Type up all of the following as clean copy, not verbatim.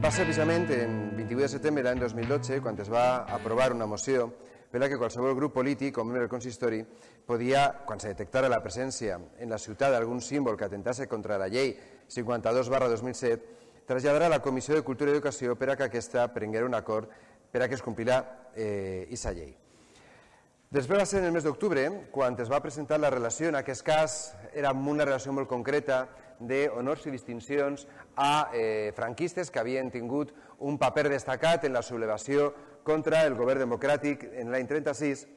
Va ser precisament en 28 de setembre de l'any 2012 quan es va aprovar una moció per la que qualsevol grup polític o membre del consistori podia, quan se detectara la presència en la ciutat d'algun símbol que atentase contra la llei 52/2007, traslladar a la Comissió de Cultura i Educació per a que aquesta prenguera un acord per a que es complirà aquesta llei. Després va ser en el mes d'octubre quan es va presentar la relació, en aquest cas era una relació molt concreta d'honors i distincions a franquistes que havien tingut un paper destacat en la sublevació contra el govern democràtic en l'any 36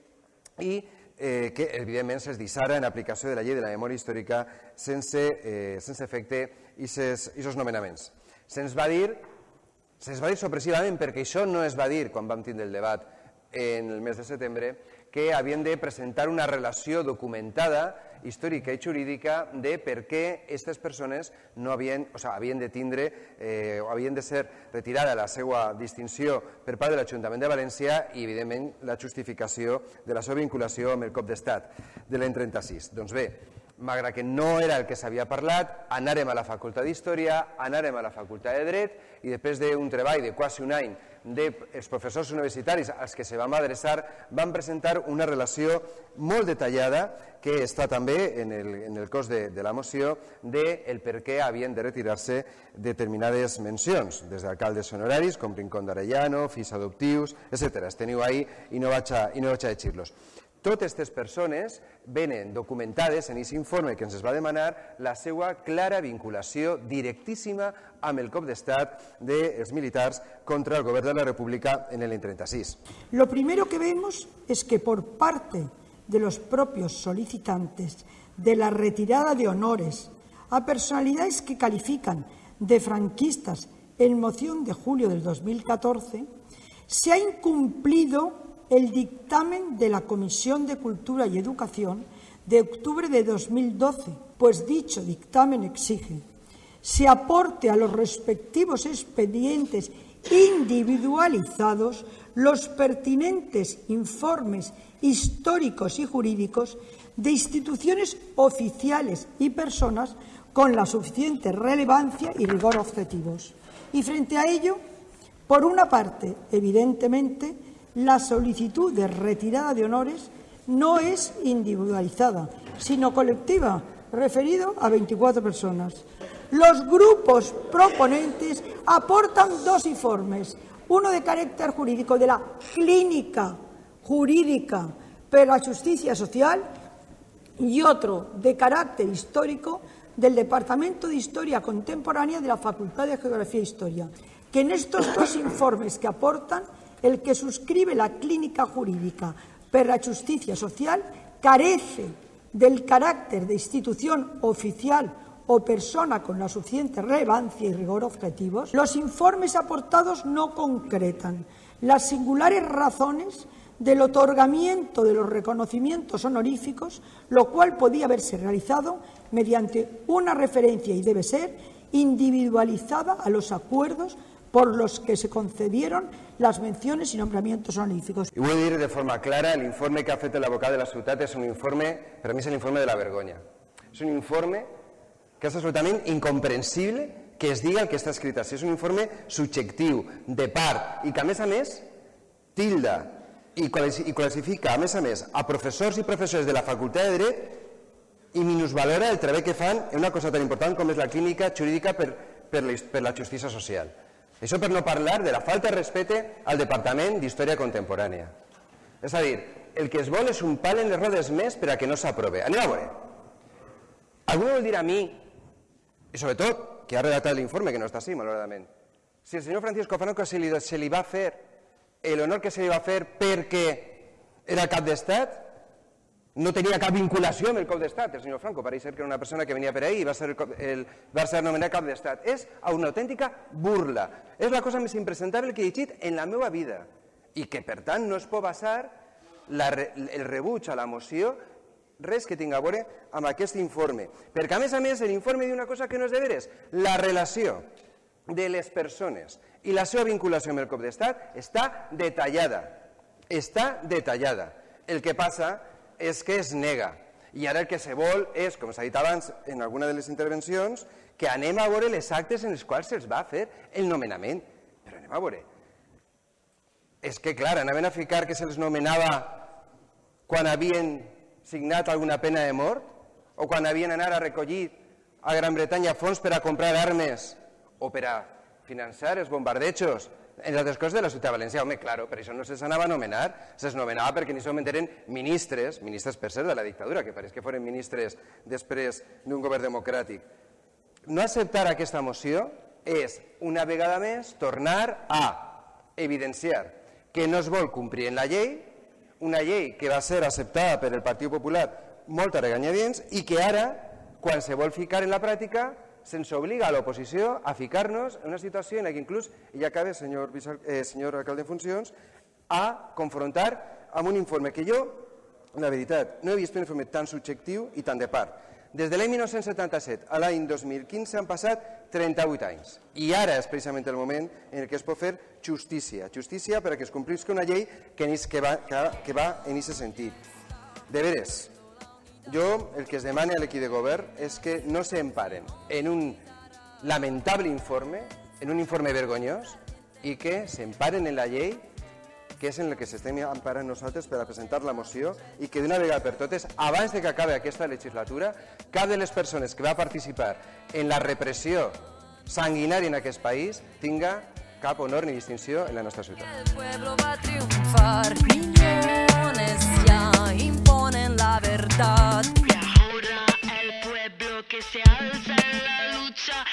i que evidentment se'ls deixara en aplicació de la llei de la memòria històrica sense efecte aquests nomenaments. Se'ns va dir sorpresivament, perquè això no es va dir quan vam tindre el debat en el mes de setembre, que havien de presentar una relació documentada, històrica i jurídica de per què aquestes persones havien de tindre o havien de ser retirada la seva distinció per part de l'Ajuntament de València i, evidentment, la justificació de la seva vinculació amb el cop d'estat de l'any 36. Doncs bé, malgrat que no era el que s'havia parlat, anàrem a la Facultat d'Història, anàrem a la Facultat de Dret i després d'un treball de quasi un any dels professors universitaris als que se vam adreçar, van presentar una relació molt detallada que està també en el cos de la moció del per què havien de retirar-se determinades mencions, des d'alcaldes honoraris com Rincón d'Arellano, fills adoptius, etc. Els teniu ahí i no vaig a llegir-los. Totes aquestes persones venen documentades en aquest informe que ens es va demanar la seva clara vinculació directíssima amb el cop d'estat dels militars contra el govern de la República en el 36. Lo primero que vemos es que por parte de los propios solicitantes de la retirada de honores a personalidades que califican de franquistas en moción de julio del 2014, se ha incumplido el dictamen de la Comisión de Cultura y Educación de octubre de 2012, pues dicho dictamen exige se aporte a los respectivos expedientes individualizados los pertinentes informes históricos y jurídicos de instituciones oficiales y personas con la suficiente relevancia y rigor objetivos. Y frente a ello, por una parte, evidentemente, la solicitud de retirada de honores no es individualizada, sino colectiva, referido a 24 personas. Los grupos proponentes aportan dos informes, uno de carácter jurídico de la Clínica Jurídica per la Justicia Social y otro de carácter histórico del Departamento de Historia Contemporánea de la Facultad de Geografía e Historia, que en estos dos informes que aportan, el que suscribe la Clínica Jurídica per la Justicia Social carece del carácter de institución oficial o persona con la suficiente relevancia y rigor objetivos. Los informes aportados no concretan las singulares razones del otorgamiento de los reconocimientos honoríficos, lo cual podía haberse realizado mediante una referencia y debe ser individualizada a los acuerdos por los que se concedieron las menciones y nombramientos honoríficos. I vull dir de forma clara, l'informe que ha fet l'advocat de la ciutat és un informe, per a mi és l'informe de la vergonya. És un informe que és absolutament incomprensible que es digui el que està escrit així. És un informe subjectiu, de part, i que a més tilda i classifica a professors i professores de la Facultat de Dret i minusvalora el treball que fan en una cosa tan important com és la clínica jurídica per la justícia social. Això per no parlar de la falta de respecte al Departament d'Història Contemporània. És a dir, el que es vol és un pal en les rodes més per a que no s'aprove. Anem a veure. Algú vol dir a mi, i sobretot, que ha redactat l'informe, que no està així, malauradament, si al senyor Francisco Franco se li va fer l'honor que se li va fer perquè era cap d'estat, no tenia cap vinculació amb el cop d'estat. El senyor Franco pareix ser que era una persona que venia per ahí i va ser nomenat cap d'estat. És una autèntica burla. És la cosa més impresentable que he llegit en la meva vida i que, per tant, no es pot basar el rebuig a la moció res que tingui a veure amb aquest informe. Perquè, a més, l'informe diu una cosa que no és de veres. La relació de les persones i la seva vinculació amb el cop d'estat està detallada. Està detallada. El que passa és que es nega. I ara el que se vol és, com s'ha dit abans en alguna de les intervencions, que anem a veure les actes en les quals se'ls va fer el nomenament. anem a veure. És que, clar, anaven a ficar que se'ls nomenava quan havien signat alguna pena de mort o quan havien anat a recollir a Gran Bretanya fons per a comprar armes o per a finançar els bombardejos en altres coses de la ciutat de València. Home, clar, per això no se'ls anava a nomenar, se'ls nomenava perquè en aquest moment eren ministres per cert de la dictadura, que pareix que foren ministres després d'un govern democràtic. No acceptar aquesta moció és, una vegada més, tornar a evidenciar que no es vol complir en la llei, una llei que va ser acceptada per el Partit Popular molt a regañadients i que ara, quan se vol ficar en la pràctica, se'ns obliga a l'oposició a ficar-nos en una situació en la que inclús, i ja acaba, senyor alcalde en funcions, a confrontar amb un informe que jo, la veritat, no he vist un informe tan subjectiu i tan de part. Des de l'any 1977 a l'any 2015 han passat 38 anys i ara és precisament el moment en què es pot fer justícia perquè es complisca una llei que va en aquest sentit. De veres, jo el que es demana a l'equip de govern és que no s'emparen en un lamentable informe, en un informe vergonyós, i que s'emparen en la llei, que és en la que s'estem emparant nosaltres per a presentar la moció, i que d'una vegada per totes, abans de que acabi aquesta legislatura, cap de les persones que va participar en la repressió sanguinària en aquest país tinga cap honor ni distinció en la nostra ciutat. El pueblo va a triunfar, millones ya imponen la verdad. Y ahora el pueblo que se alza en la lucha.